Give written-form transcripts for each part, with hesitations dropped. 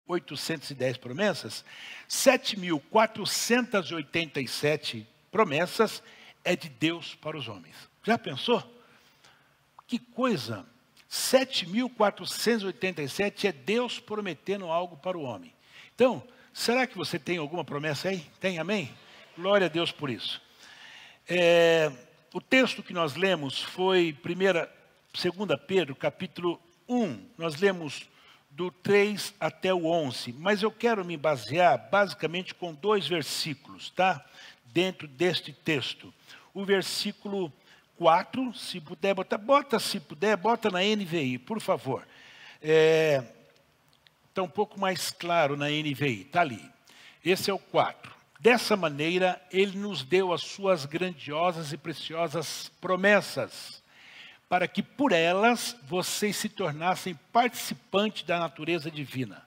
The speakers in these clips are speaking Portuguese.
7.810 promessas, 7.487 promessas é de Deus para os homens. Já pensou? Que coisa! 7.487 é Deus prometendo algo para o homem. Então, será que você tem alguma promessa aí? Tem, amém? Glória a Deus por isso. O texto que nós lemos foi 2 Pedro, capítulo 1. Nós lemos do 3 até o 11. Mas eu quero me basear basicamente com 2 versículos, tá? Dentro deste texto. O versículo 4, se puder botar, bota na NVI, por favor. Está um pouco mais claro na NVI, está ali. Esse é o 4. Dessa maneira, ele nos deu as suas grandiosas e preciosas promessas, para que por elas vocês se tornassem participantes da natureza divina,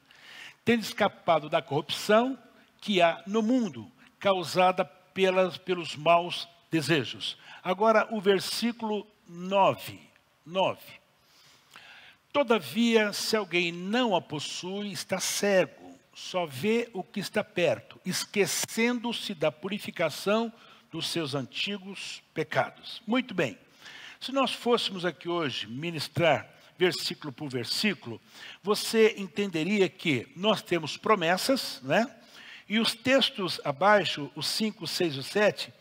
tendo escapado da corrupção que há no mundo, causada pelos maus desejos. Agora, o versículo 9. Todavia, se alguém não a possui, está cego, só vê o que está perto, esquecendo-se da purificação dos seus antigos pecados. Muito bem. Se nós fôssemos aqui hoje ministrar versículo por versículo, você entenderia que nós temos promessas, né? E os textos abaixo, os 5, 6 e 7,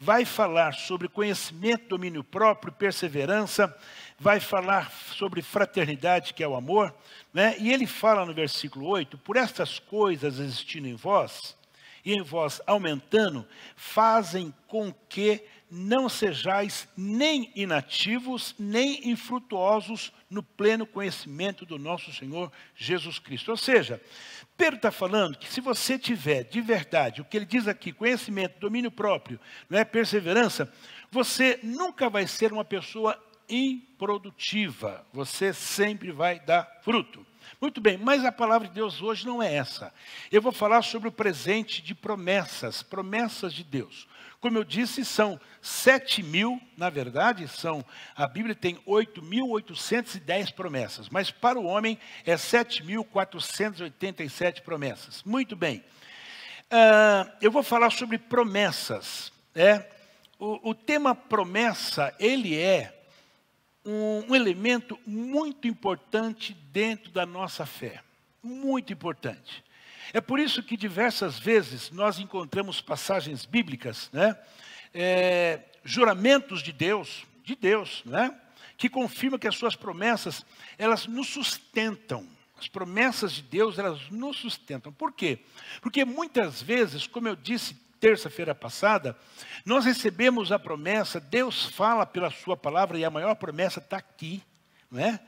vai falar sobre conhecimento, domínio próprio, perseverança, vai falar sobre fraternidade, que é o amor, né? E ele fala no versículo 8, por estas coisas existindo em vós, e em vós aumentando, fazem com que não sejais nem inativos, nem infrutuosos no pleno conhecimento do nosso Senhor Jesus Cristo. Ou seja, Pedro está falando que se você tiver de verdade, o que ele diz aqui, conhecimento, domínio próprio, não é, perseverança, você nunca vai ser uma pessoa improdutiva. Você sempre vai dar fruto. Muito bem, mas a palavra de Deus hoje não é essa. Eu vou falar sobre o presente de promessas, promessas de Deus. Como eu disse, são 7.000, na verdade, a Bíblia tem 8.810 promessas, mas para o homem é 7.487 promessas. Muito bem. Eu vou falar sobre promessas. O tema promessa, ele é um elemento muito importante dentro da nossa fé. Muito importante. É por isso que diversas vezes nós encontramos passagens bíblicas, né? Juramentos de Deus, né? Que confirmam que as suas promessas, elas nos sustentam. As promessas de Deus, elas nos sustentam. Por quê? Porque muitas vezes, como eu disse terça-feira passada, nós recebemos a promessa, Deus fala pela sua palavra e a maior promessa está aqui, não é?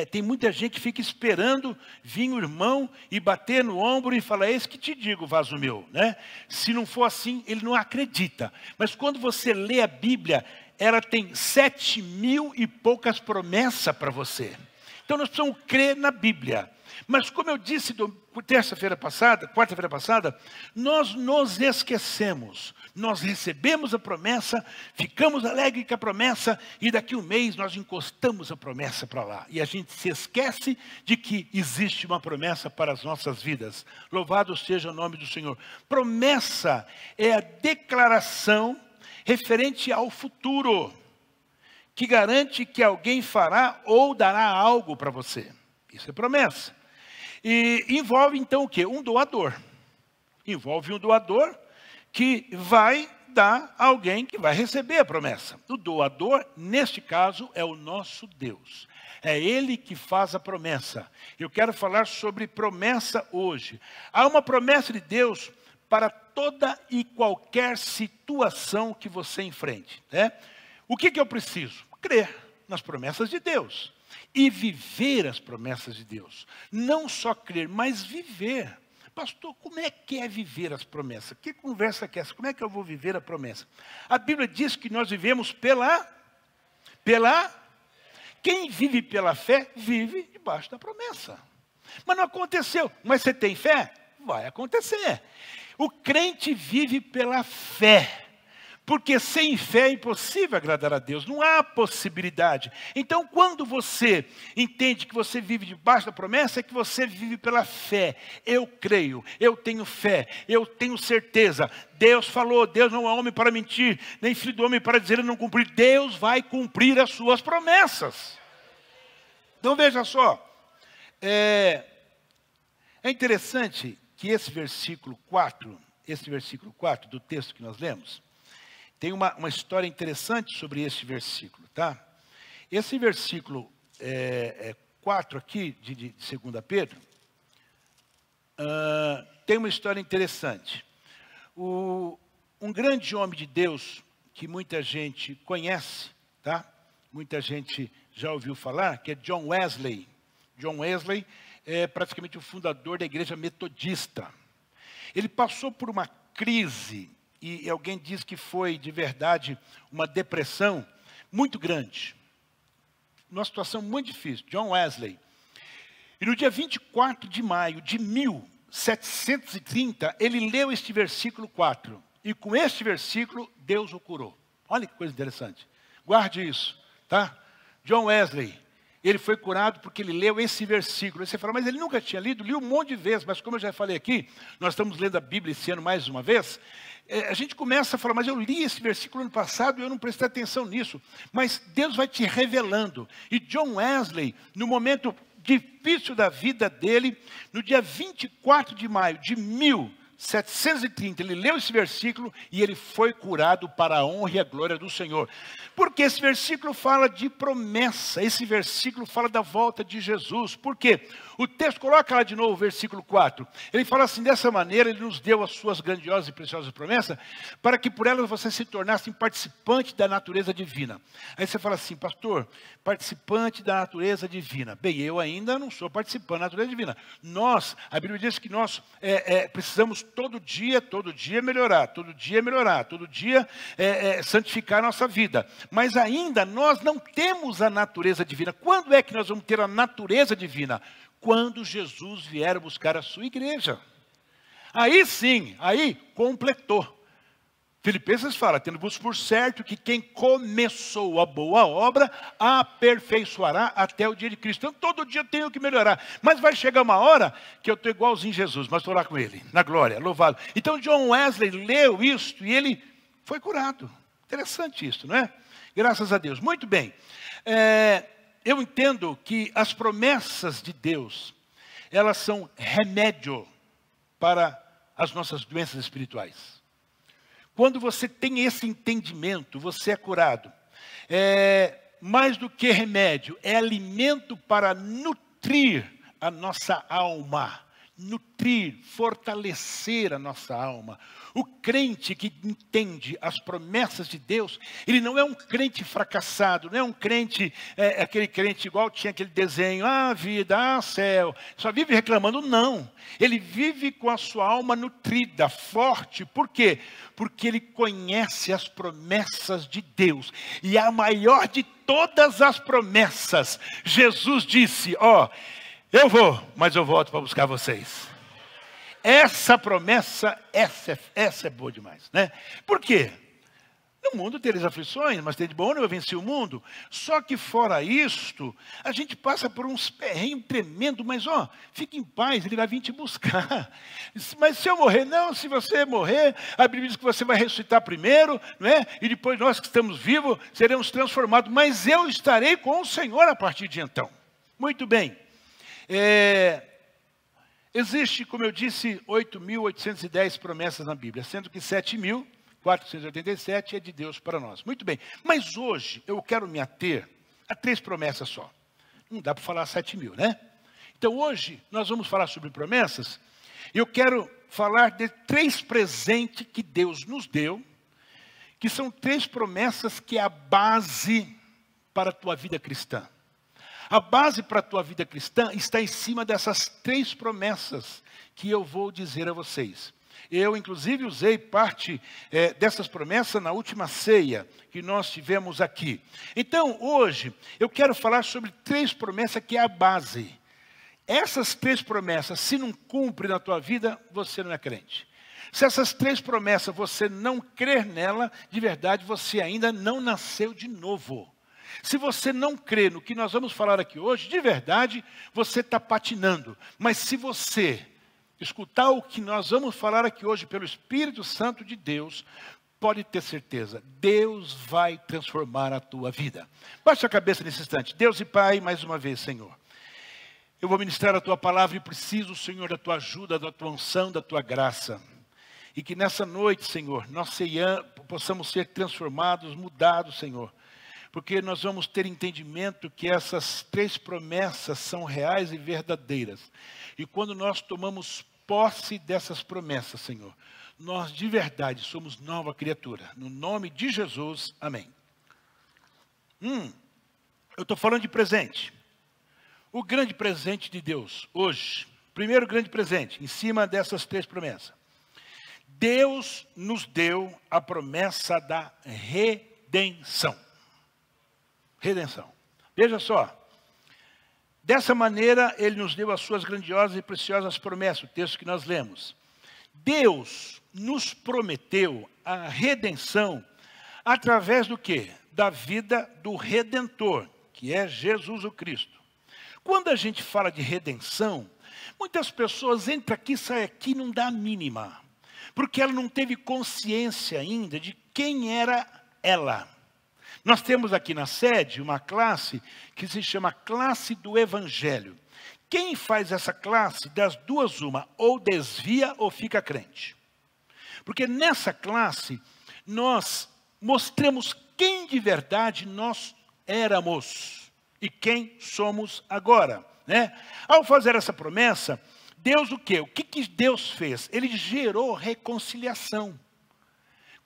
Tem muita gente que fica esperando vir o irmão e bater no ombro e falar, eis que te digo, vaso meu, né? Se não for assim, ele não acredita. Mas quando você lê a Bíblia, ela tem 7.000 e poucas promessas para você. Então nós precisamos crer na Bíblia. Mas como eu disse quarta-feira passada, nós nos esquecemos. Nós recebemos a promessa, ficamos alegres com a promessa e daqui um mês nós encostamos a promessa para lá. E a gente se esquece de que existe uma promessa para as nossas vidas. Louvado seja o nome do Senhor. Promessa é a declaração referente ao futuro, que garante que alguém fará ou dará algo para você. Isso é promessa. E envolve então o quê? Um doador. Envolve um doador que vai dar a alguém que vai receber a promessa. O doador, neste caso, é o nosso Deus. É Ele que faz a promessa. Eu quero falar sobre promessa hoje. Há uma promessa de Deus para toda e qualquer situação que você enfrente, né? O que eu preciso? Crer nas promessas de Deus. E viver as promessas de Deus. Não só crer, mas viver. Pastor, como é que é viver as promessas? Que conversa que é essa? Como é que eu vou viver a promessa? A Bíblia diz que nós vivemos pela... Quem vive pela fé, vive debaixo da promessa. Mas não aconteceu. Mas você tem fé? Vai acontecer. O crente vive pela fé. Porque sem fé é impossível agradar a Deus, não há possibilidade. Então, quando você entende que você vive debaixo da promessa, é que você vive pela fé. Eu creio, eu tenho fé, eu tenho certeza. Deus falou, Deus não é homem para mentir, nem filho do homem para dizer ele não cumprir. Deus vai cumprir as suas promessas. Então, veja só. É interessante que esse versículo 4 do texto que nós lemos, tem uma história interessante sobre esse versículo, tá? Esse versículo 4 aqui, de 2 Pedro, tem uma história interessante. Um grande homem de Deus, que muita gente conhece, tá? Muita gente já ouviu falar, que é John Wesley. John Wesley é praticamente o fundador da igreja metodista. Ele passou por uma crise, e alguém diz que foi, de verdade, uma depressão muito grande. Uma situação muito difícil. John Wesley. E no dia 24 de maio de 1730, ele leu este versículo 4. E com este versículo, Deus o curou. Olha que coisa interessante. Guarde isso, tá? John Wesley, ele foi curado porque ele leu esse versículo. Aí você fala, mas ele nunca tinha lido? Li um monte de vezes, mas como eu já falei aqui, nós estamos lendo a Bíblia esse ano mais uma vez, a gente começa a falar, mas eu li esse versículo ano passado e eu não prestei atenção nisso. Mas Deus vai te revelando. E John Wesley, no momento difícil da vida dele, no dia 24 de maio de 1730, ele leu esse versículo e ele foi curado para a honra e a glória do Senhor. Porque esse versículo fala de promessa, esse versículo fala da volta de Jesus. Por quê? O texto, coloca lá de novo o versículo 4. Ele fala assim, dessa maneira, ele nos deu as suas grandiosas e preciosas promessas, para que por elas você se tornasse participante da natureza divina. Aí você fala assim, pastor, participante da natureza divina. Bem, eu ainda não sou participante da natureza divina. Nós, a Bíblia diz que nós precisamos todo dia melhorar, todo dia santificar a nossa vida. Mas ainda nós não temos a natureza divina. Quando é que nós vamos ter a natureza divina? Quando Jesus vier buscar a sua igreja. Aí sim, aí completou. Filipenses fala, tendo-vos por certo que quem começou a boa obra, aperfeiçoará até o dia de Cristo. Então todo dia eu tenho que melhorar. Mas vai chegar uma hora que eu estou igualzinho Jesus, mas estou lá com ele, na glória, louvado. Então John Wesley leu isto e ele foi curado. Interessante isso, não é? Graças a Deus. Muito bem. Eu entendo que as promessas de Deus, elas são remédio para as nossas doenças espirituais. Quando você tem esse entendimento, você é curado. Mais do que remédio, é alimento para nutrir a nossa alma. Nutrir, fortalecer a nossa alma. O crente que entende as promessas de Deus, ele não é um crente fracassado, não é um crente, aquele crente igual tinha aquele desenho, vida, céu, só vive reclamando, não. Ele vive com a sua alma nutrida, forte, por quê? Porque ele conhece as promessas de Deus. E a maior de todas as promessas, Jesus disse, eu vou, mas eu volto para buscar vocês. Essa promessa, essa é boa demais, né? Por quê? No mundo tereis aflições, mas tem de bom, eu venci o mundo. Só que fora isto, a gente passa por uns perrengues tremendos, mas fique em paz, ele vai vir te buscar. Mas se eu morrer, não, se você morrer, a Bíblia diz que você vai ressuscitar primeiro, não é? E depois nós que estamos vivos, seremos transformados, mas eu estarei com o Senhor a partir de então. Muito bem. Existe, como eu disse, 8.810 promessas na Bíblia, sendo que 7.487 é de Deus para nós. Muito bem, mas hoje eu quero me ater a 3 promessas só. Não dá para falar 7.000, né? Então hoje nós vamos falar sobre promessas. Eu quero falar de 3 presentes que Deus nos deu, que são 3 promessas que é a base para a tua vida cristã. A base para a tua vida cristã está em cima dessas 3 promessas que eu vou dizer a vocês. Eu, inclusive, usei parte dessas promessas na última ceia que nós tivemos aqui. Então, hoje, eu quero falar sobre 3 promessas que é a base. Essas 3 promessas, se não cumpre na tua vida, você não é crente. Se essas 3 promessas você não crer nela, de verdade você ainda não nasceu de novo. Se você não crê no que nós vamos falar aqui hoje, de verdade você está patinando. Mas se você escutar o que nós vamos falar aqui hoje pelo Espírito Santo de Deus, pode ter certeza, Deus vai transformar a tua vida. Baixe a cabeça nesse instante. Deus e Pai, mais uma vez, Senhor. Eu vou ministrar a tua palavra e preciso, Senhor, da tua ajuda, da tua unção, da tua graça. E que nessa noite, Senhor, nós possamos ser transformados, mudados, Senhor. Porque nós vamos ter entendimento que essas 3 promessas são reais e verdadeiras. E quando nós tomamos posse dessas promessas, Senhor, nós de verdade somos nova criatura. No nome de Jesus, amém. Eu estou falando de presente. O grande presente de Deus, hoje, primeiro grande presente, em cima dessas 3 promessas. Deus nos deu a promessa da redenção. Redenção. Veja só. Dessa maneira, Ele nos deu as suas grandiosas e preciosas promessas, o texto que nós lemos. Deus nos prometeu a redenção através do quê? Da vida do Redentor, que é Jesus o Cristo. Quando a gente fala de redenção, muitas pessoas entram aqui, saem aqui e não dá a mínima. Porque ela não teve consciência ainda de quem era ela. Nós temos aqui na sede uma classe que se chama classe do Evangelho. Quem faz essa classe, das duas uma, ou desvia ou fica crente. Porque nessa classe nós mostramos quem de verdade nós éramos e quem somos agora, né? Ao fazer essa promessa, Deus o quê? O que Deus fez? Ele gerou reconciliação.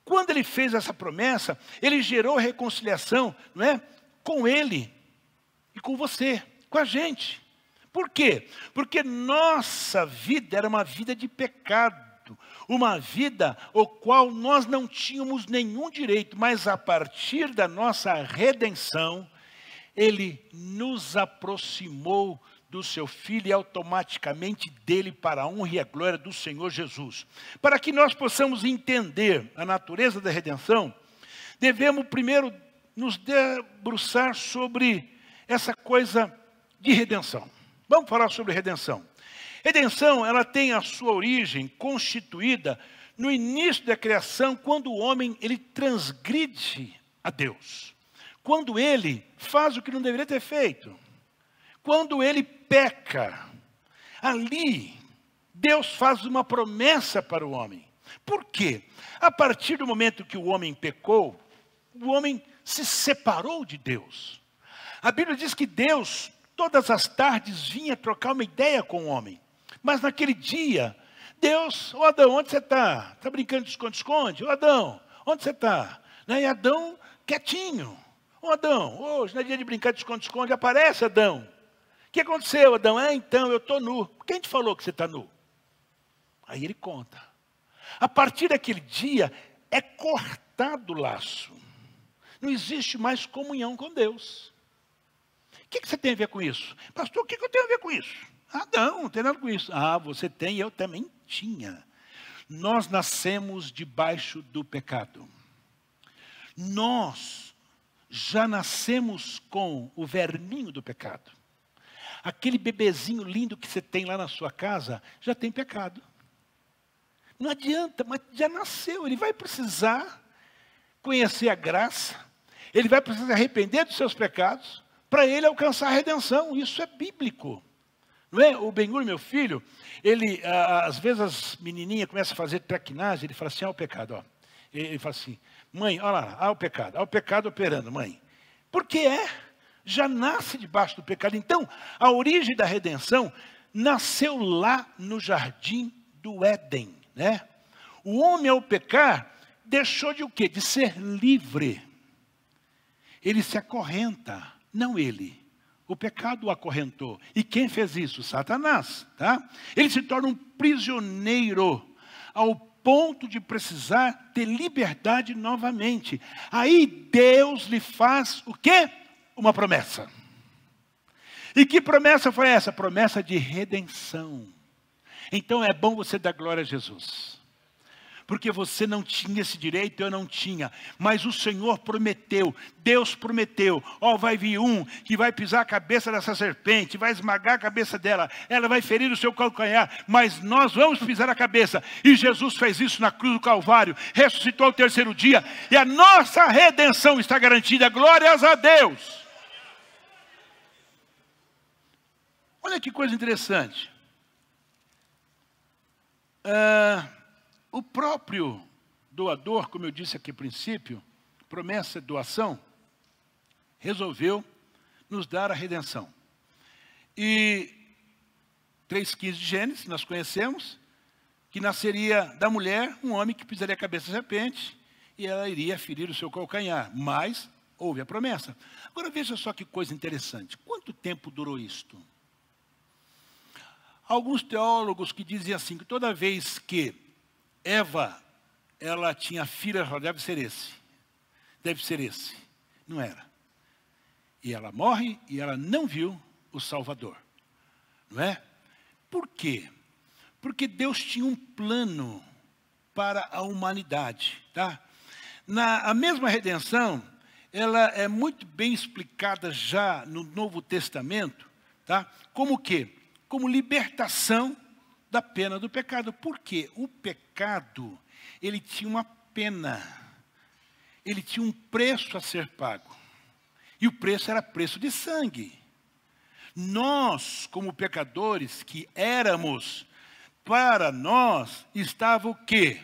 Quando Ele fez essa promessa, Ele gerou reconciliação, não é? Com Ele e com você, com a gente. Por quê? Porque nossa vida era uma vida de pecado, uma vida ao qual nós não tínhamos nenhum direito, mas a partir da nossa redenção, Ele nos aproximou do seu Filho e automaticamente dele para a honra e a glória do Senhor Jesus. Para que nós possamos entender a natureza da redenção, devemos primeiro nos debruçar sobre essa coisa de redenção. Vamos falar sobre redenção. Redenção, ela tem a sua origem constituída no início da criação, quando o homem ele transgride a Deus. Quando ele faz o que não deveria ter feito. Quando ele peca, ali Deus faz uma promessa para o homem. Por quê? A partir do momento que o homem pecou, o homem se separou de Deus. A Bíblia diz que Deus, todas as tardes, vinha trocar uma ideia com o homem. Mas naquele dia, Deus, ô Adão, onde você está? Está brincando de esconde-esconde? Ô Adão, onde você está? E Adão, quietinho. Ô Adão, hoje não é dia de brincar de esconde-esconde, aparece Adão. O que aconteceu, Adão? Então, eu estou nu. Quem te falou que você está nu? Aí ele conta. A partir daquele dia, é cortado o laço. Não existe mais comunhão com Deus. O que você tem a ver com isso? Pastor, o que eu tenho a ver com isso? Não tem nada com isso. Você tem, eu também tinha. Nós nascemos debaixo do pecado. Nós já nascemos com o verminho do pecado. Aquele bebezinho lindo que você tem lá na sua casa, já tem pecado. Não adianta, mas já nasceu. Ele vai precisar conhecer a graça. Ele vai precisar arrepender dos seus pecados para ele alcançar a redenção. Isso é bíblico. Não é? O Ben-Hur, meu filho, ele, às vezes as menininhas começam a fazer traquinagem, ele fala assim, o pecado, ó. Ele fala assim, mãe, olha lá, o pecado operando, mãe. Porque já nasce debaixo do pecado. Então, a origem da redenção nasceu lá no jardim do Éden, né? O homem, ao pecar, deixou de o quê? De ser livre. Ele se acorrenta, não ele. O pecado o acorrentou. E quem fez isso? Satanás, tá? Ele se torna um prisioneiro, ao ponto de precisar ter liberdade novamente. Aí Deus lhe faz o quê? Uma promessa. E que promessa foi essa? Promessa de redenção. Então é bom você dar glória a Jesus. porque você não tinha esse direito, eu não tinha. Mas o Senhor prometeu, Deus prometeu, vai vir um que vai pisar a cabeça dessa serpente, vai esmagar a cabeça dela, ela vai ferir o seu calcanhar, mas nós vamos pisar a cabeça. E Jesus fez isso na cruz do Calvário, ressuscitou ao terceiro dia, e a nossa redenção está garantida, glórias a Deus. Olha que coisa interessante. O próprio doador, como eu disse aqui no princípio, promessa de doação, resolveu nos dar a redenção. E 3,15 de Gênesis, nós conhecemos, que nasceria da mulher um homem que pisaria a cabeça da serpente e ela iria ferir o seu calcanhar. Mas houve a promessa. Agora veja só que coisa interessante. Quanto tempo durou isto? Alguns teólogos que dizem assim, que toda vez que Eva, ela tinha filha, deve ser esse. Não era. E ela morre e ela não viu o Salvador. Não é? Por quê? Porque Deus tinha um plano para a humanidade. Tá? A mesma redenção, ela é muito bem explicada já no Novo Testamento. Tá? Como o quê? Como libertação da pena do pecado. Por quê? O pecado, ele tinha uma pena. Ele tinha um preço a ser pago. E o preço era preço de sangue. Nós, como pecadores que éramos, para nós estava o quê?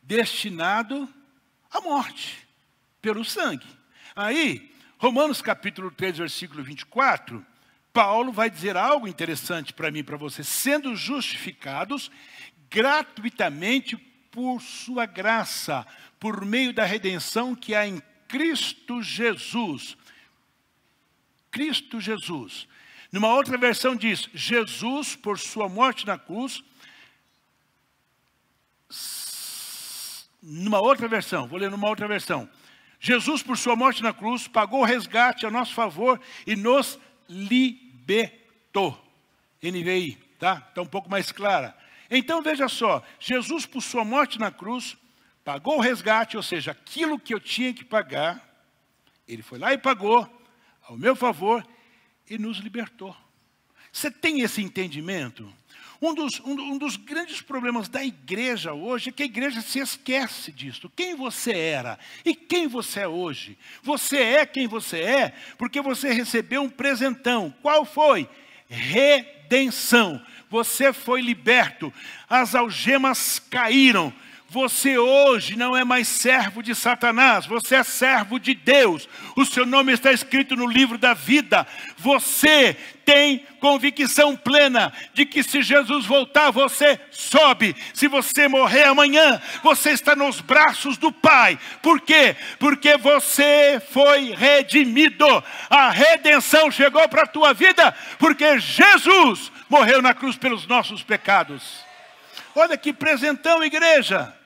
Destinado à morte, pelo sangue. Aí, Romanos capítulo 3, versículo 24... Paulo vai dizer algo interessante para mim e para você. Sendo justificados gratuitamente por sua graça, por meio da redenção que há em Cristo Jesus. Cristo Jesus. Numa outra versão diz, Jesus, por sua morte na cruz. Numa outra versão, vou ler numa outra versão. Jesus, por sua morte na cruz, pagou o resgate a nosso favor e nos libertou. NVI, tá? Está um pouco mais clara. Então veja só, Jesus por sua morte na cruz, pagou o resgate, ou seja, aquilo que eu tinha que pagar, ele foi lá e pagou, ao meu favor, e nos libertou. Você tem esse entendimento? Um dos grandes problemas da igreja hoje é que a igreja se esquece disso. Quem você era e quem você é hoje. Você é quem você é porque você recebeu um presentão. Qual foi? Redenção. Você foi liberto. As algemas caíram. Você hoje não é mais servo de Satanás, você é servo de Deus. O seu nome está escrito no livro da vida. Você tem convicção plena de que se Jesus voltar, você sobe. Se você morrer amanhã, você está nos braços do Pai. Por quê? Porque você foi redimido. A redenção chegou para a tua vida, porque Jesus morreu na cruz pelos nossos pecados. Olha que presentão, igreja.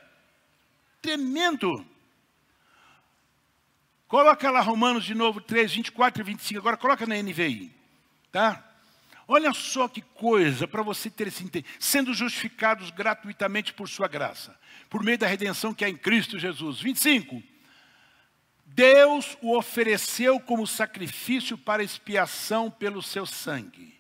Tremendo. Coloca lá Romanos de novo 3, 24 e 25. Agora coloca na NVI. Tá? Olha só que coisa para você ter esse entendimento. Sendo justificados gratuitamente por sua graça. Por meio da redenção que há em Cristo Jesus. 25. Deus o ofereceu como sacrifício para expiação pelo seu sangue.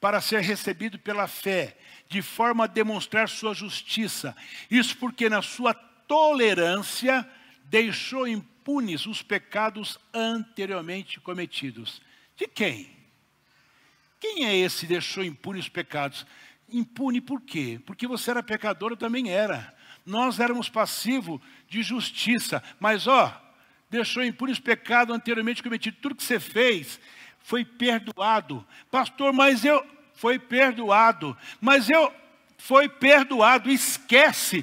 Para ser recebido pela fé. De forma a demonstrar sua justiça. Isso porque na sua tolerância deixou impunes os pecados anteriormente cometidos. De quem? Quem é esse que deixou impunes os pecados? Impune por quê? Porque você era pecador, eu também era. Nós éramos passivos de justiça. Mas deixou impunes os pecados anteriormente cometidos. Tudo que você fez foi perdoado. Pastor, mas eu... Foi perdoado. Mas eu... Foi perdoado. Esquece.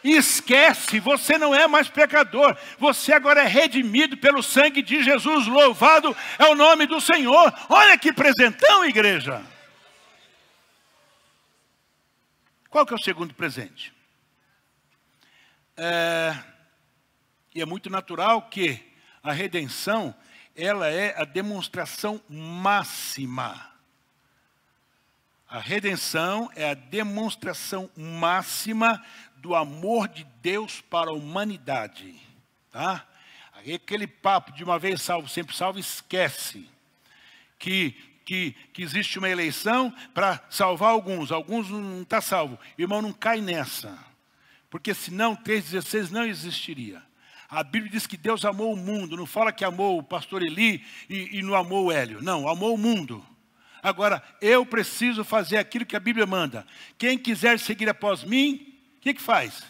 Esquece, você não é mais pecador, você agora é redimido pelo sangue de Jesus, louvado é o nome do Senhor. Olha que presentão, igreja. Qual que é o segundo presente? E é muito natural que a redenção, ela é a demonstração máxima. A redenção é a demonstração máxima do amor de Deus para a humanidade. Tá? Aquele papo de uma vez salvo, sempre salvo, esquece que existe uma eleição para salvar alguns não está salvo. Irmão, não cai nessa, porque senão 3,16 não existiria. A Bíblia diz que Deus amou o mundo, não fala que amou o pastor Eli e não amou o Hélio. Não, amou o mundo. Agora, eu preciso fazer aquilo que a Bíblia manda. Quem quiser seguir após mim, o que faz?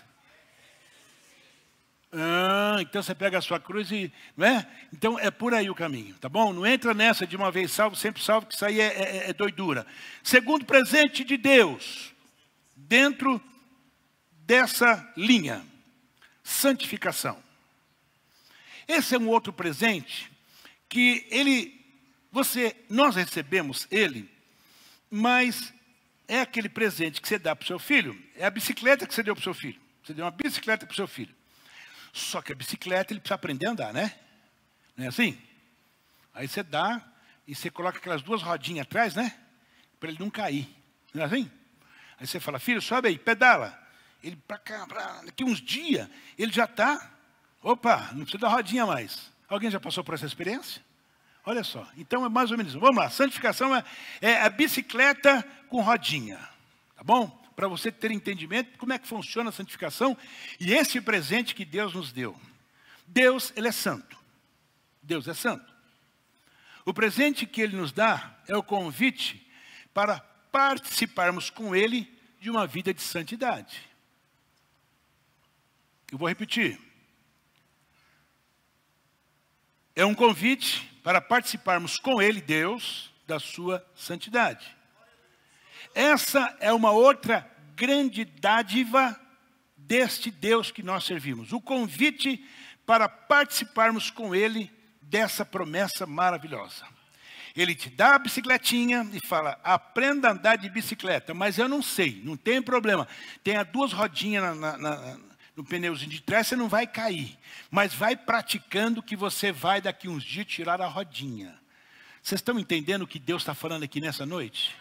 Então você pega a sua cruz e... Não é? Então é por aí o caminho, tá bom? Não entra nessa de uma vez salvo, sempre salvo, que isso aí é doidura. Segundo presente de Deus, dentro dessa linha, santificação. Esse é um outro presente que nós recebemos ele, mas é aquele presente que você dá para o seu filho, é a bicicleta que você deu para o seu filho. Você deu uma bicicleta para o seu filho. Só que a bicicleta ele precisa aprender a andar, né? Não é assim? Aí você dá e você coloca aquelas duas rodinhas atrás, né? Para ele não cair. Não é assim? Aí você fala, filho, sobe aí, pedala. Ele para cá, daqui uns dias, ele já está... Opa, não precisa da rodinha mais. Alguém já passou por essa experiência? Olha só, então é mais ou menos isso. Vamos lá, santificação é a bicicleta com rodinha. Tá bom? Para você ter entendimento de como é que funciona a santificação e esse presente que Deus nos deu. Deus, ele é santo. Deus é santo. O presente que ele nos dá é o convite para participarmos com ele de uma vida de santidade. Eu vou repetir. É um convite para participarmos com ele, Deus, da sua santidade. Essa é uma outra grande dádiva deste Deus que nós servimos. O convite para participarmos com ele dessa promessa maravilhosa. Ele te dá a bicicletinha e fala, aprenda a andar de bicicleta. Mas eu não sei, não tem problema. Tem as duas rodinhas no pneuzinho de trás, você não vai cair. Mas vai praticando que você vai daqui uns dias tirar a rodinha. Vocês estão entendendo o que Deus está falando aqui nessa noite?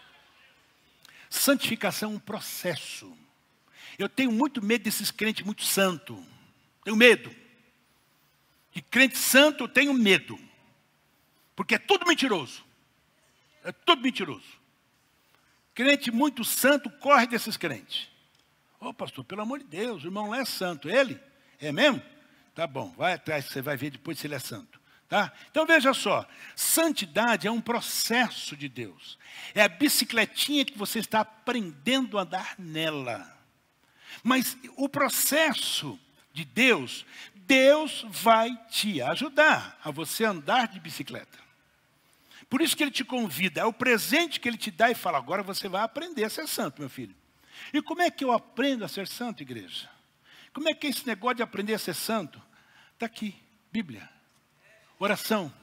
Santificação é um processo. Eu tenho muito medo desses crentes muito santos. Tenho medo. De crente santo eu tenho medo. Porque é tudo mentiroso. É tudo mentiroso. Crente muito santo corre desses crentes. Ô pastor, pelo amor de Deus, o irmão lá é santo. Ele? É mesmo? Tá bom, vai atrás que você vai ver depois se ele é santo. Tá? Então veja só, santidade é um processo de Deus. É a bicicletinha que você está aprendendo a andar nela. Mas o processo de Deus, Deus vai te ajudar a você andar de bicicleta. Por isso que ele te convida, é o presente que ele te dá e fala, agora você vai aprender a ser santo, meu filho. E como é que eu aprendo a ser santo, igreja? Como é que é esse negócio de aprender a ser santo? Está aqui, Bíblia, oração,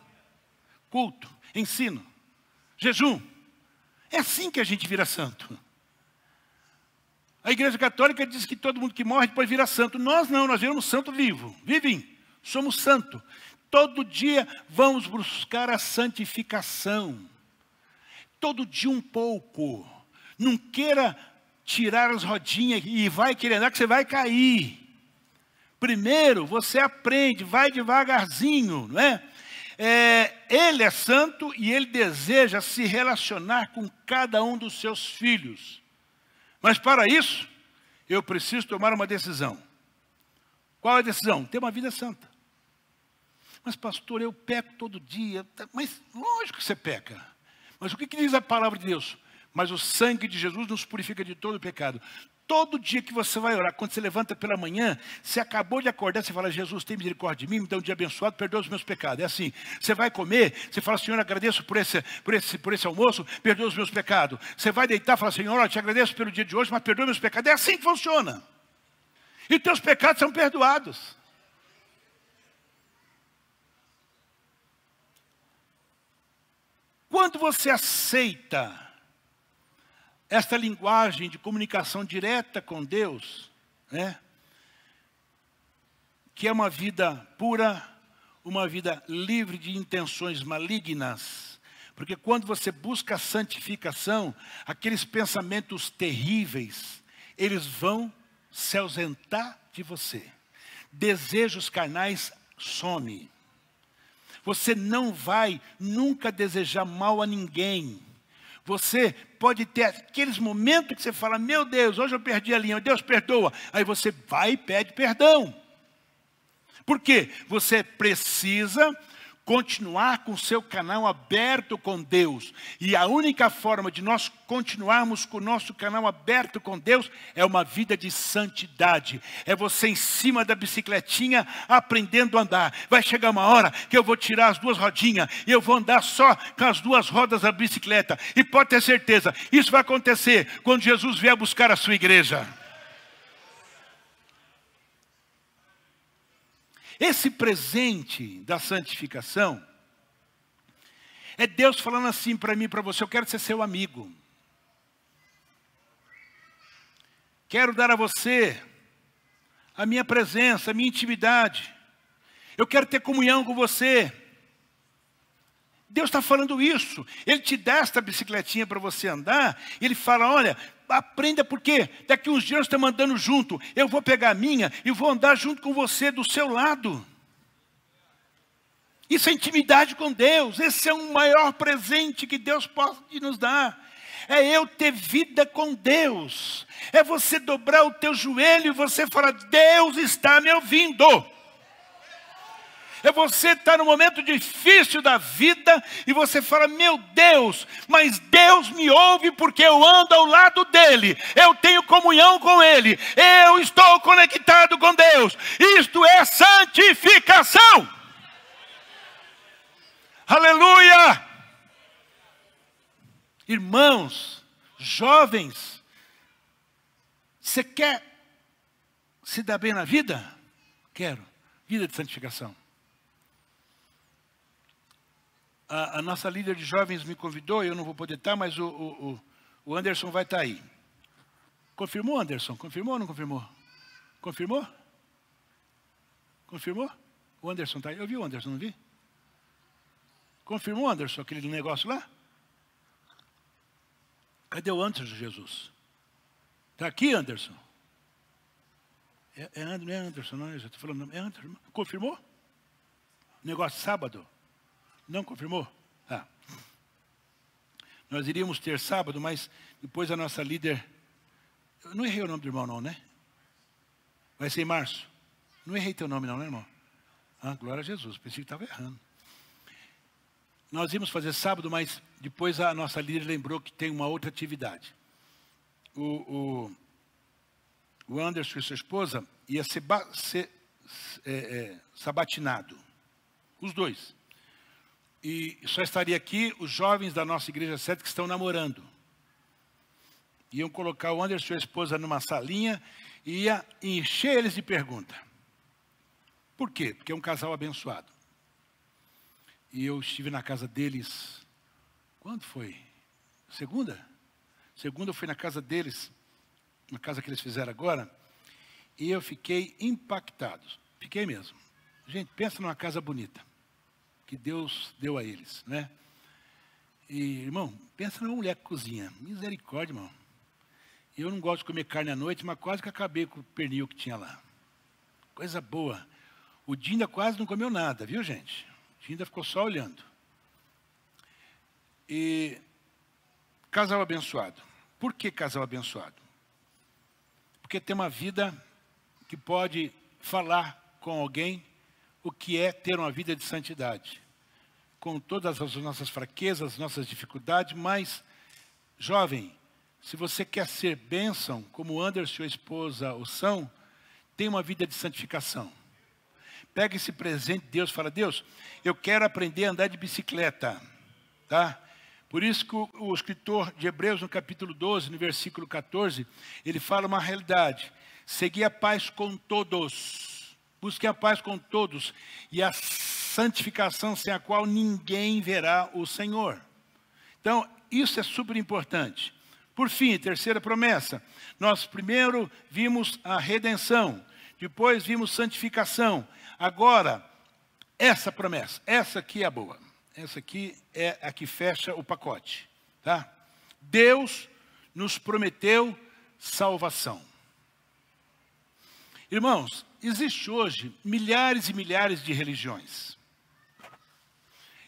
culto, ensino, jejum. É assim que a gente vira santo. A Igreja Católica diz que todo mundo que morre depois vira santo. Nós não, nós viramos santo vivo. Vivem, somos santo. Todo dia vamos buscar a santificação. Todo dia um pouco. Não queira tirar as rodinhas e vai querer andar que você vai cair. Primeiro você aprende, vai devagarzinho, não é? Ele é santo e ele deseja se relacionar com cada um dos seus filhos. Mas para isso, eu preciso tomar uma decisão. Qual é a decisão? Ter uma vida santa. Mas pastor, eu peco todo dia. Mas lógico que você peca. Mas o que diz a palavra de Deus? Mas o sangue de Jesus nos purifica de todo o pecado. Todo dia que você vai orar, quando você levanta pela manhã, você acabou de acordar, você fala, Jesus, tem misericórdia de mim, me dá um dia abençoado, perdoa os meus pecados. É assim, você vai comer, você fala, Senhor, agradeço por esse almoço, perdoa os meus pecados. Você vai deitar, fala, Senhor, eu te agradeço pelo dia de hoje, mas perdoa meus pecados. É assim que funciona. E teus pecados são perdoados. Quando você aceita esta linguagem de comunicação direta com Deus, né, que é uma vida pura, uma vida livre de intenções malignas, Porque quando você busca a santificação, aqueles pensamentos terríveis, eles vão se ausentar de você. Desejos carnais somem. Você não vai nunca desejar mal a ninguém. Você pode ter aqueles momentos que você fala, meu Deus, hoje eu perdi a linha, Deus perdoa. Aí você vai e pede perdão. Por quê? Você precisa continuar com o seu canal aberto com Deus. E a única forma de nós continuarmos com o nosso canal aberto com Deus é uma vida de santidade. É você em cima da bicicletinha aprendendo a andar. Vai chegar uma hora que eu vou tirar as duas rodinhas e eu vou andar só com as duas rodas da bicicleta. E pode ter certeza, isso vai acontecer quando Jesus vier buscar a sua igreja. Esse presente da santificação é Deus falando assim para mim e para você, eu quero ser seu amigo. Quero dar a você a minha presença, a minha intimidade. Eu quero ter comunhão com você. Deus está falando isso. Ele te dá esta bicicletinha para você andar. E Ele fala, olha, aprenda porque daqui uns dias nós estamos andando junto. Eu vou pegar a minha e vou andar junto com você do seu lado. Isso é intimidade com Deus. Esse é o maior presente que Deus pode nos dar. É eu ter vida com Deus. É você dobrar o teu joelho e você falar, Deus está me ouvindo. É você estar no momento difícil da vida e você fala, meu Deus, mas Deus me ouve porque eu ando ao lado dEle. Eu tenho comunhão com Ele. Eu estou conectado com Deus. Isto é santificação. Aleluia! Irmãos, jovens, você quer se dar bem na vida? Quero. Vida de santificação. A nossa líder de jovens me convidou, eu não vou poder estar, mas o Anderson vai estar aí. Confirmou, Anderson? Confirmou ou não confirmou? Confirmou? Confirmou? O Anderson está aí. Eu vi o Anderson, não vi? Confirmou, Anderson, aquele negócio lá? Cadê o Anderson, Jesus? Está aqui, Anderson? Não é Anderson, não, eu estou falando, é Anderson. Confirmou? Negócio sábado? Não confirmou? Ah. Nós iríamos ter sábado, mas depois a nossa líder... Eu não errei o nome do irmão não, né? Vai ser em março. Não errei teu nome não, né, irmão? Ah, glória a Jesus, pensei que estava errando. Nós íamos fazer sábado, mas depois a nossa líder lembrou que tem uma outra atividade. O Anderson e sua esposa ia ser sabatinado. Os dois. E só estaria aqui os jovens da nossa igreja sede que estão namorando. Iam colocar o Anderson e sua esposa numa salinha e ia encher eles de perguntas. Por quê? Porque é um casal abençoado. E eu estive na casa deles, quando foi? Segunda? Segunda eu fui na casa deles, na casa que eles fizeram agora, e eu fiquei impactado. Fiquei mesmo. Gente, pensa numa casa bonita que Deus deu a eles, né? E, irmão, pensa numa mulher que cozinha. Misericórdia, irmão. Eu não gosto de comer carne à noite, mas quase que acabei com o pernil que tinha lá. Coisa boa. O Dinda quase não comeu nada, viu, gente? O Dinda ficou só olhando. E casal abençoado. Por que casal abençoado? Porque tem uma vida que pode falar com alguém o que é ter uma vida de santidade. Com todas as nossas fraquezas, nossas dificuldades, mas, jovem, se você quer ser bênção, como o Anderson e sua esposa o são, tem uma vida de santificação. Pega esse presente de Deus e fala, Deus, eu quero aprender a andar de bicicleta. Tá? Por isso que o escritor de Hebreus, no capítulo 12, no versículo 14, ele fala uma realidade. Segui a paz com todos. Busquem a paz com todos e a santificação sem a qual ninguém verá o Senhor. Então, isso é super importante. Por fim, terceira promessa. Nós primeiro vimos a redenção, depois vimos santificação. Agora, essa promessa, essa aqui é a boa. Essa aqui é a que fecha o pacote, tá? Deus nos prometeu salvação. Irmãos, existe hoje milhares e milhares de religiões.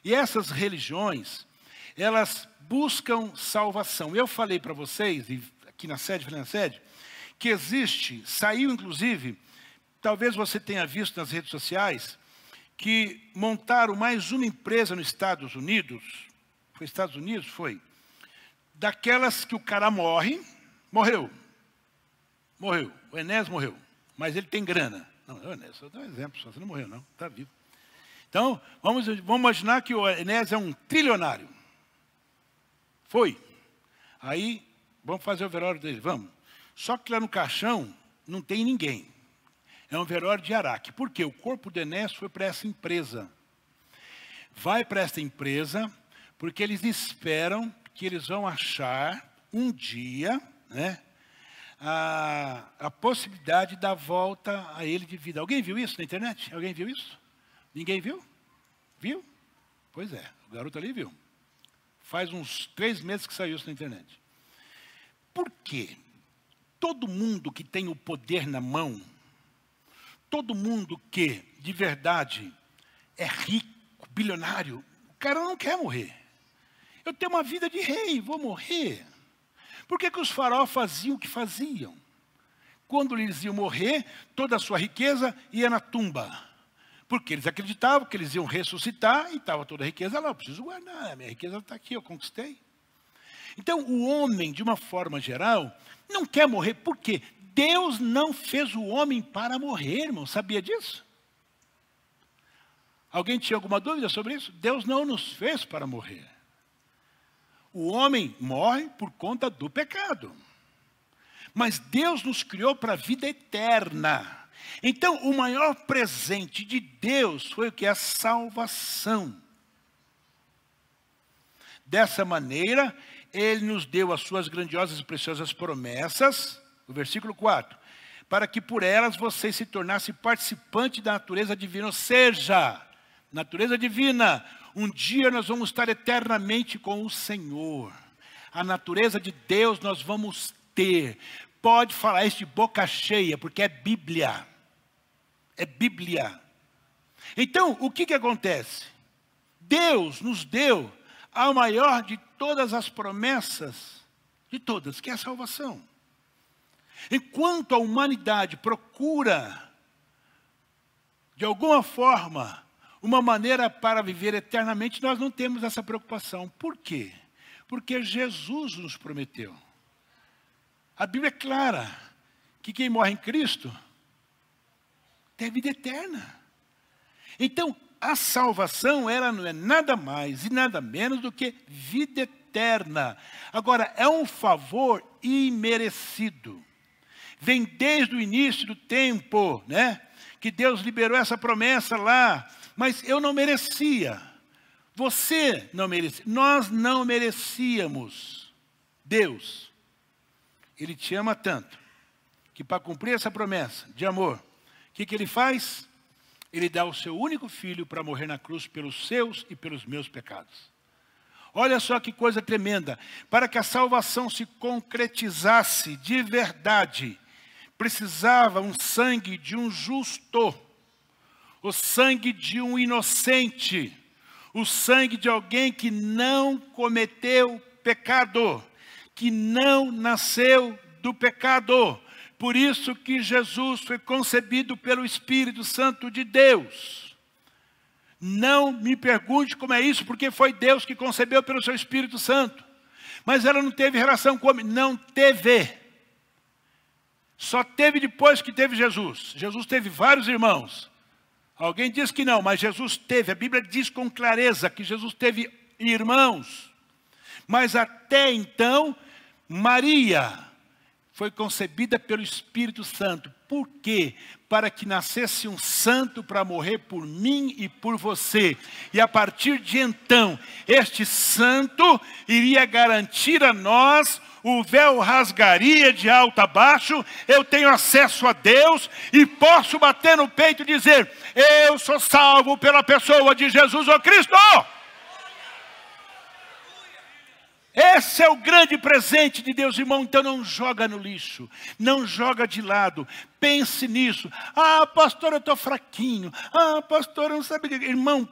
E essas religiões, elas buscam salvação. Eu falei para vocês, e aqui na sede, falei na sede, que existe, saiu inclusive, talvez você tenha visto nas redes sociais, que montaram mais uma empresa nos Estados Unidos, foi Estados Unidos? Foi. Daquelas que o cara morreu, o Enéas morreu, mas ele tem grana. Não, o Enéas, só dá um exemplo, só você não morreu não, está vivo. Então, vamos imaginar que o Enéas é um trilionário. Foi. Aí, vamos fazer o velório dele, vamos. Só que lá no caixão não tem ninguém. É um velório de Araque. Por quê? O corpo do Enéas foi para essa empresa. Vai para essa empresa, porque eles esperam que eles vão achar um dia, né, a possibilidade da volta a ele de vida. Alguém viu isso na internet? Alguém viu isso? Ninguém viu? Viu? Pois é, o garoto ali viu. Faz uns 3 meses que saiu isso na internet. Por quê? Todo mundo que tem o poder na mão, todo mundo que, de verdade, é rico, bilionário, o cara não quer morrer. Eu tenho uma vida de rei, vou morrer. Por que os faraós faziam o que faziam? Quando eles iam morrer, toda a sua riqueza ia na tumba. Porque eles acreditavam que eles iam ressuscitar e estava toda a riqueza lá. Eu preciso guardar, a minha riqueza está aqui, eu conquistei. Então, o homem, de uma forma geral, não quer morrer. Por quê? Deus não fez o homem para morrer, irmão. Sabia disso? Alguém tinha alguma dúvida sobre isso? Deus não nos fez para morrer. O homem morre por conta do pecado. Mas Deus nos criou para a vida eterna. Então, o maior presente de Deus foi o que? A salvação. Dessa maneira, Ele nos deu as suas grandiosas e preciosas promessas, o versículo 4, para que por elas vocês se tornassem participantes da natureza divina, ou seja, natureza divina, um dia nós vamos estar eternamente com o Senhor. A natureza de Deus nós vamos ter. Pode falar isso de boca cheia, porque é Bíblia. É Bíblia. Então, o que acontece? Deus nos deu a maior de todas as promessas, de todas, que é a salvação. Enquanto a humanidade procura, de alguma forma, uma maneira para viver eternamente, nós não temos essa preocupação. Por quê? Porque Jesus nos prometeu. A Bíblia é clara, que quem morre em Cristo tem vida eterna. Então, a salvação, ela não é nada mais e nada menos do que vida eterna. Agora, é um favor imerecido. Vem desde o início do tempo, né? Que Deus liberou essa promessa lá, mas eu não merecia. Você não merecia. Nós não merecíamos. Deus, Ele te ama tanto, que para cumprir essa promessa de amor, o que Ele faz? Ele dá o seu único filho para morrer na cruz pelos seus e pelos meus pecados. Olha só que coisa tremenda. Para que a salvação se concretizasse de verdade, precisava um sangue de um justo, o sangue de um inocente, o sangue de alguém que não cometeu pecado, que não nasceu do pecado. Por isso que Jesus foi concebido pelo Espírito Santo de Deus. Não me pergunte como é isso, porque foi Deus que concebeu pelo seu Espírito Santo. Mas ela não teve relação com o homem. Não teve. Só teve depois que teve Jesus. Jesus teve vários irmãos. Alguém diz que não, mas Jesus teve. A Bíblia diz com clareza que Jesus teve irmãos. Mas até então, Maria foi concebida pelo Espírito Santo. Por quê? Para que nascesse um santo para morrer por mim e por você. E a partir de então, este santo iria garantir a nós, o véu rasgaria de alto a baixo, eu tenho acesso a Deus e posso bater no peito e dizer, eu sou salvo pela pessoa de Jesus o Cristo. Esse é o grande presente de Deus, irmão. Então não joga no lixo, não joga de lado. Pense nisso. Ah, pastor, eu estou fraquinho. Ah, pastor, eu não sabia. Irmão,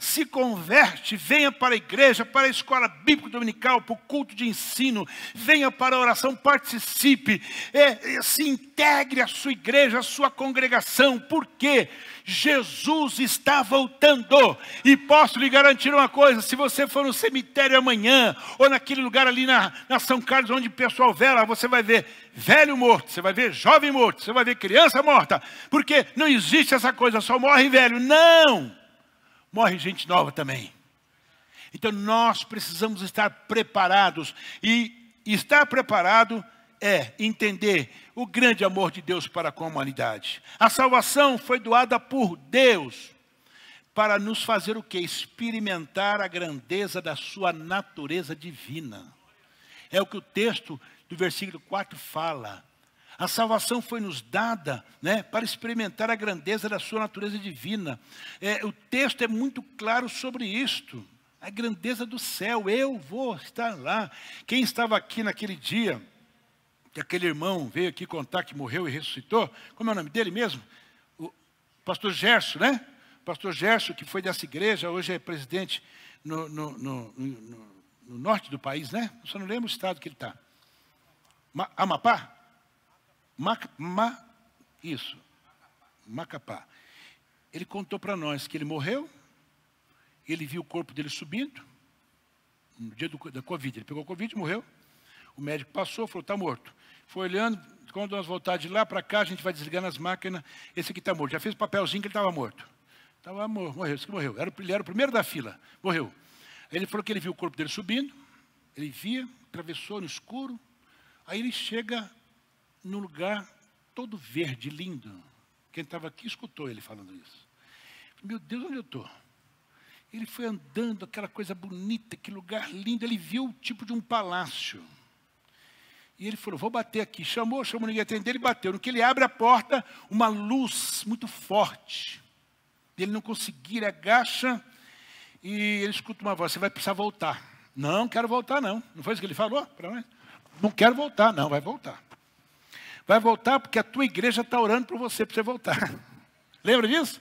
se converte, venha para a igreja, para a escola bíblica dominical, para o culto de ensino. Venha para a oração, participe. Se integre à sua igreja, à sua congregação. Por quê? Jesus está voltando. E posso lhe garantir uma coisa: se você for no cemitério amanhã, ou naquele lugar ali na São Carlos, onde o pessoal vela, você vai ver velho morto, você vai ver jovem morto, você vai ver criança morta. Porque não existe essa coisa, só morre velho. Não! Morre gente nova também. Então nós precisamos estar preparados. E estar preparado é entender o grande amor de Deus para com a humanidade. A salvação foi doada por Deus para nos fazer o quê? Experimentar a grandeza da sua natureza divina. É o que o texto do versículo 4 fala. A salvação foi nos dada, né, para experimentar a grandeza da sua natureza divina. O texto é muito claro sobre isto. A grandeza do céu, eu vou estar lá. Quem estava aqui naquele dia, que aquele irmão veio aqui contar que morreu e ressuscitou, como é o nome dele mesmo? O pastor Gerson, né? Pastor Gerson, que foi dessa igreja, hoje é presidente no norte do país, né? Eu só não lembro o estado que ele está. Amapá? Isso. Macapá. Ele contou para nós que ele morreu, ele viu o corpo dele subindo, no dia da Covid. Ele pegou a Covid e morreu. O médico passou, falou, está morto. Foi olhando, quando nós voltar de lá para cá, a gente vai desligando as máquinas, esse aqui está morto. Já fez o papelzinho que ele estava morto. Estava morreu, esse que morreu. Ele era o primeiro da fila, morreu. Ele falou que ele viu o corpo dele subindo, ele via, atravessou no escuro, aí ele chega num lugar todo verde, lindo. Quem estava aqui escutou ele falando isso. Meu Deus, onde eu estou? Ele foi andando, aquela coisa bonita, que lugar lindo. Ele viu o tipo de um palácio. E ele falou, vou bater aqui. Chamou, ninguém atendeu, ele bateu. No que ele abre a porta, uma luz muito forte. Ele não conseguia, ele agacha e ele escuta uma voz, você vai precisar voltar. Não quero voltar não. Não foi isso que ele falou para nós? Não quero voltar, não, vai voltar. Vai voltar porque a tua igreja está orando por você, para você voltar. Lembra disso?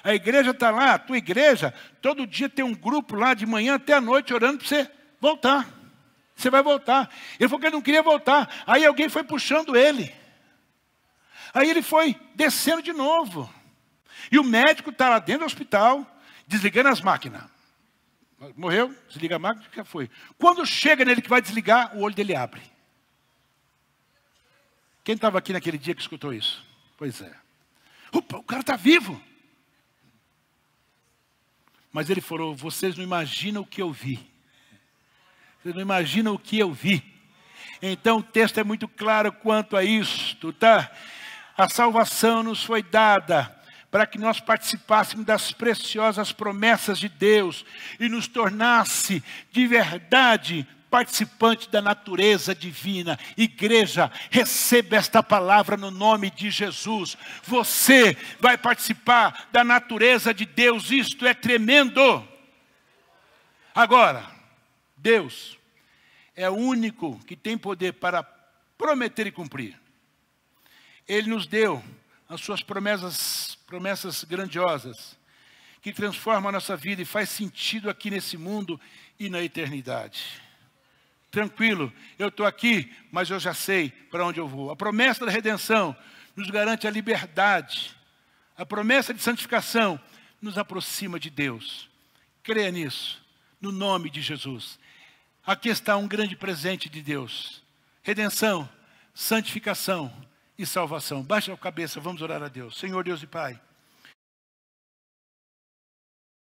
A igreja está lá, a tua igreja, todo dia tem um grupo lá de manhã até a noite orando para você voltar. Você vai voltar. Ele falou que ele não queria voltar. Aí alguém foi puxando ele. Aí ele foi descendo de novo. E o médico está lá dentro do hospital, desligando as máquinas. Morreu, desliga a máquina, já foi. Quando chega nele que vai desligar, o olho dele abre. Quem estava aqui naquele dia que escutou isso? Pois é. Opa, o cara está vivo. Mas ele falou, vocês não imaginam o que eu vi. Vocês não imaginam o que eu vi. Então o texto é muito claro quanto a isto, tá? A salvação nos foi dada para que nós participássemos das preciosas promessas de Deus e nos tornasse de verdade participante da natureza divina. Igreja, receba esta palavra no nome de Jesus. Você vai participar da natureza de Deus, isto é tremendo. Agora, Deus é o único que tem poder para prometer e cumprir. Ele nos deu as suas promessas grandiosas, que transformam a nossa vida e faz sentido aqui nesse mundo e na eternidade. Tranquilo, eu estou aqui, mas eu já sei para onde eu vou. A promessa da redenção nos garante a liberdade. A promessa de santificação nos aproxima de Deus. Creia nisso, no nome de Jesus. Aqui está um grande presente de Deus. Redenção, santificação e salvação. Baixe a cabeça, vamos orar a Deus. Senhor Deus e Pai.